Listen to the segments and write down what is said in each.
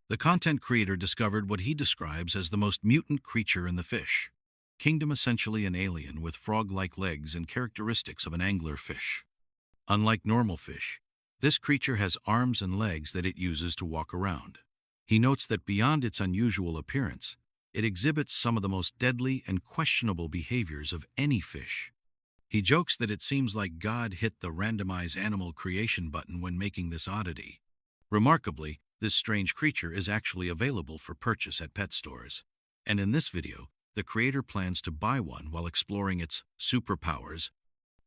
The content creator discovered what he describes as the most mutant creature in the fish kingdom, essentially an alien with frog-like legs and characteristics of an anglerfish. Unlike normal fish, this creature has arms and legs that it uses to walk around. He notes that beyond its unusual appearance, it exhibits some of the most deadly and questionable behaviors of any fish. He jokes that it seems like God hit the randomize animal creation button when making this oddity. Remarkably, this strange creature is actually available for purchase at pet stores. And in this video, the creator plans to buy one while exploring its superpowers,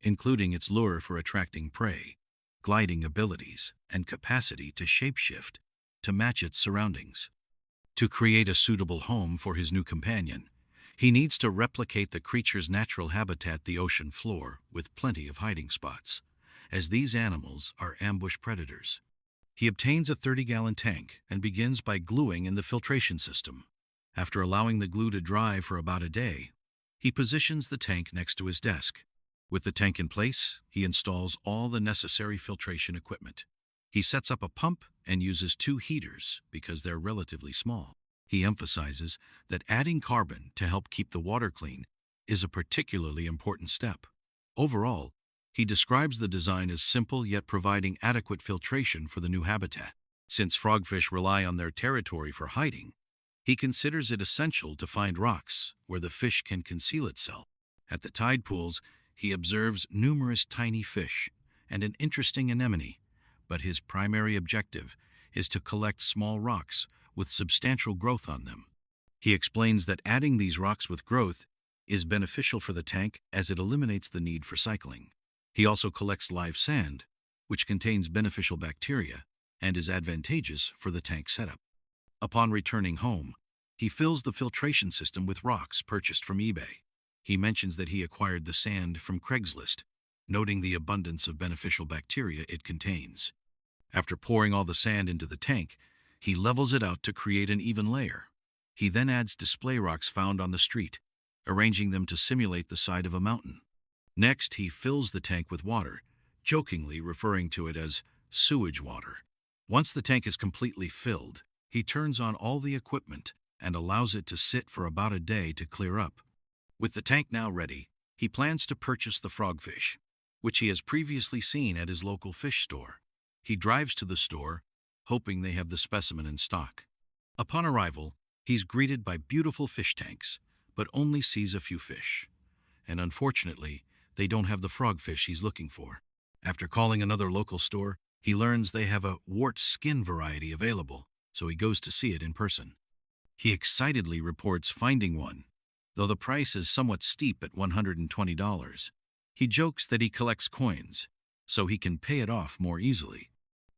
including its lure for attracting prey, gliding abilities, and capacity to shapeshift to match its surroundings. To create a suitable home for his new companion, he needs to replicate the creature's natural habitat, the ocean floor, with plenty of hiding spots, as these animals are ambush predators. He obtains a 30-gallon tank and begins by gluing in the filtration system. After allowing the glue to dry for about a day, he positions the tank next to his desk. With the tank in place, he installs all the necessary filtration equipment. He sets up a pump and uses 2 heaters because they're relatively small. He emphasizes that adding carbon to help keep the water clean is a particularly important step. Overall, he describes the design as simple yet providing adequate filtration for the new habitat. Since frogfish rely on their territory for hiding, he considers it essential to find rocks where the fish can conceal itself. At the tide pools, he observes numerous tiny fish and an interesting anemone, but his primary objective is to collect small rocks with substantial growth on them. He explains that adding these rocks with growth is beneficial for the tank as it eliminates the need for cycling. He also collects live sand, which contains beneficial bacteria and is advantageous for the tank setup. Upon returning home, he fills the filtration system with rocks purchased from eBay. He mentions that he acquired the sand from Craigslist, noting the abundance of beneficial bacteria it contains. After pouring all the sand into the tank, he levels it out to create an even layer. He then adds display rocks found on the street, arranging them to simulate the side of a mountain. Next, he fills the tank with water, jokingly referring to it as sewage water. Once the tank is completely filled, he turns on all the equipment and allows it to sit for about a day to clear up. With the tank now ready, he plans to purchase the frogfish, which he has previously seen at his local fish store. He drives to the store, hoping they have the specimen in stock. Upon arrival, he's greeted by beautiful fish tanks, but only sees a few fish. And unfortunately, they don't have the frogfish he's looking for. After calling another local store, he learns they have a wart skin variety available, so he goes to see it in person. He excitedly reports finding one, though the price is somewhat steep at $120. He jokes that he collects coins, so he can pay it off more easily.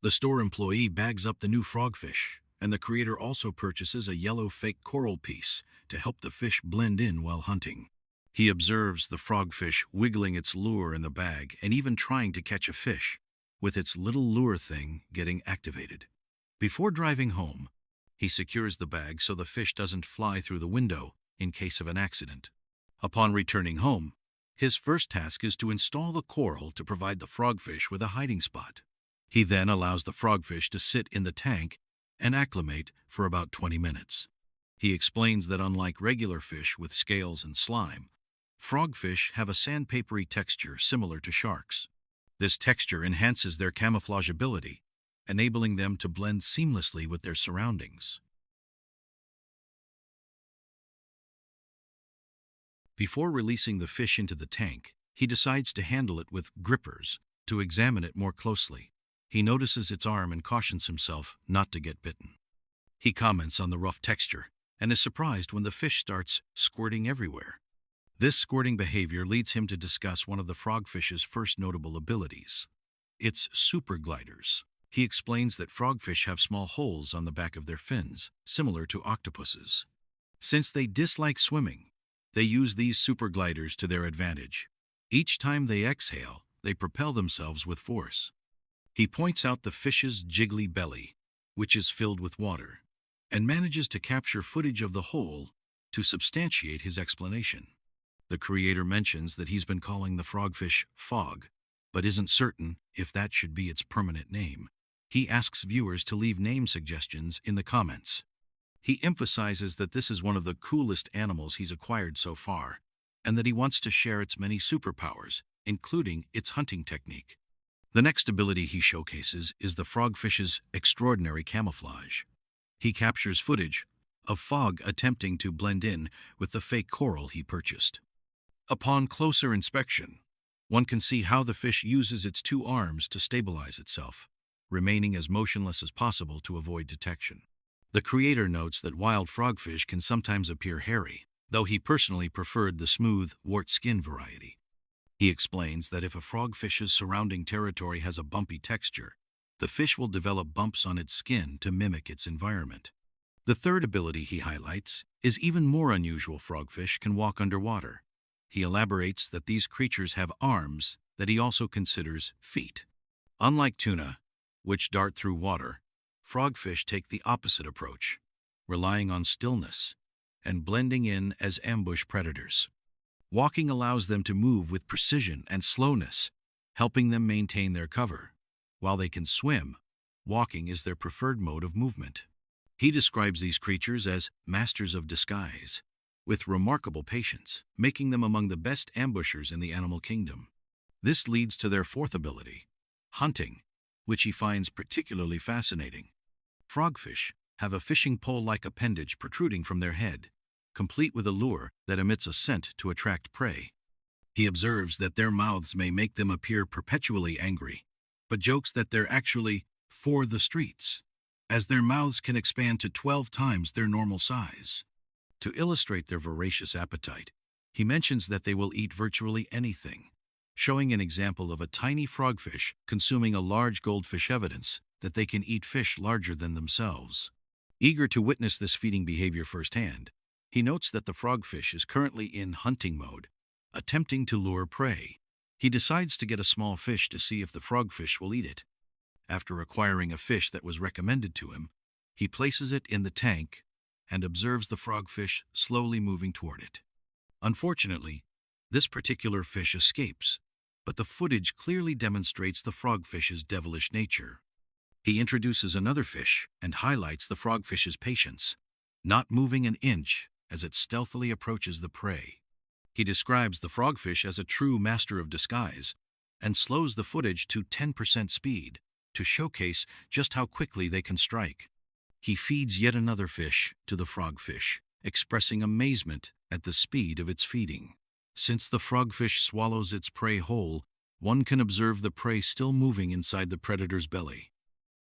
The store employee bags up the new frogfish, and the creator also purchases a yellow fake coral piece to help the fish blend in while hunting. He observes the frogfish wiggling its lure in the bag and even trying to catch a fish, with its little lure thing getting activated. Before driving home, he secures the bag so the fish doesn't fly through the window in case of an accident. Upon returning home, his first task is to install the coral to provide the frogfish with a hiding spot. He then allows the frogfish to sit in the tank and acclimate for about 20 minutes. He explains that unlike regular fish with scales and slime, frogfish have a sandpapery texture similar to sharks. This texture enhances their camouflage ability, enabling them to blend seamlessly with their surroundings. Before releasing the fish into the tank, he decides to handle it with grippers to examine it more closely. He notices its arm and cautions himself not to get bitten. He comments on the rough texture and is surprised when the fish starts squirting everywhere. This squirting behavior leads him to discuss one of the frogfish's first notable abilities, its super gliders. He explains that frogfish have small holes on the back of their fins, similar to octopuses. Since they dislike swimming, they use these super gliders to their advantage. Each time they exhale, they propel themselves with force. He points out the fish's jiggly belly, which is filled with water, and manages to capture footage of the hole to substantiate his explanation. The creator mentions that he's been calling the frogfish Fog, but isn't certain if that should be its permanent name. He asks viewers to leave name suggestions in the comments. He emphasizes that this is one of the coolest animals he's acquired so far, and that he wants to share its many superpowers, including its hunting technique. The next ability he showcases is the frogfish's extraordinary camouflage. He captures footage of fog attempting to blend in with the fake coral he purchased. Upon closer inspection, one can see how the fish uses its two arms to stabilize itself, remaining as motionless as possible to avoid detection. The creator notes that wild frogfish can sometimes appear hairy, though he personally preferred the smooth, wart-skin variety. He explains that if a frogfish's surrounding territory has a bumpy texture, the fish will develop bumps on its skin to mimic its environment. The third ability he highlights is even more unusual. Frogfish can walk underwater. He elaborates that these creatures have arms that he also considers feet. Unlike tuna, which dart through water, frogfish take the opposite approach, relying on stillness and blending in as ambush predators. Walking allows them to move with precision and slowness, helping them maintain their cover. While they can swim, walking is their preferred mode of movement. He describes these creatures as masters of disguise, with remarkable patience, making them among the best ambushers in the animal kingdom. This leads to their fourth ability, hunting, which he finds particularly fascinating. Frogfish have a fishing pole-like appendage protruding from their head, complete with a lure that emits a scent to attract prey. He observes that their mouths may make them appear perpetually angry, but jokes that they're actually for the streets, as their mouths can expand to 12 times their normal size. To illustrate their voracious appetite, he mentions that they will eat virtually anything, showing an example of a tiny frogfish consuming a large goldfish, evidence that they can eat fish larger than themselves. Eager to witness this feeding behavior firsthand, he notes that the frogfish is currently in hunting mode, attempting to lure prey. He decides to get a small fish to see if the frogfish will eat it. After acquiring a fish that was recommended to him, he places it in the tank and observes the frogfish slowly moving toward it. Unfortunately, this particular fish escapes, but the footage clearly demonstrates the frogfish's devilish nature. He introduces another fish and highlights the frogfish's patience, not moving an inch as it stealthily approaches the prey. He describes the frogfish as a true master of disguise and slows the footage to 10% speed to showcase just how quickly they can strike. He feeds yet another fish to the frogfish, expressing amazement at the speed of its feeding. Since the frogfish swallows its prey whole, one can observe the prey still moving inside the predator's belly.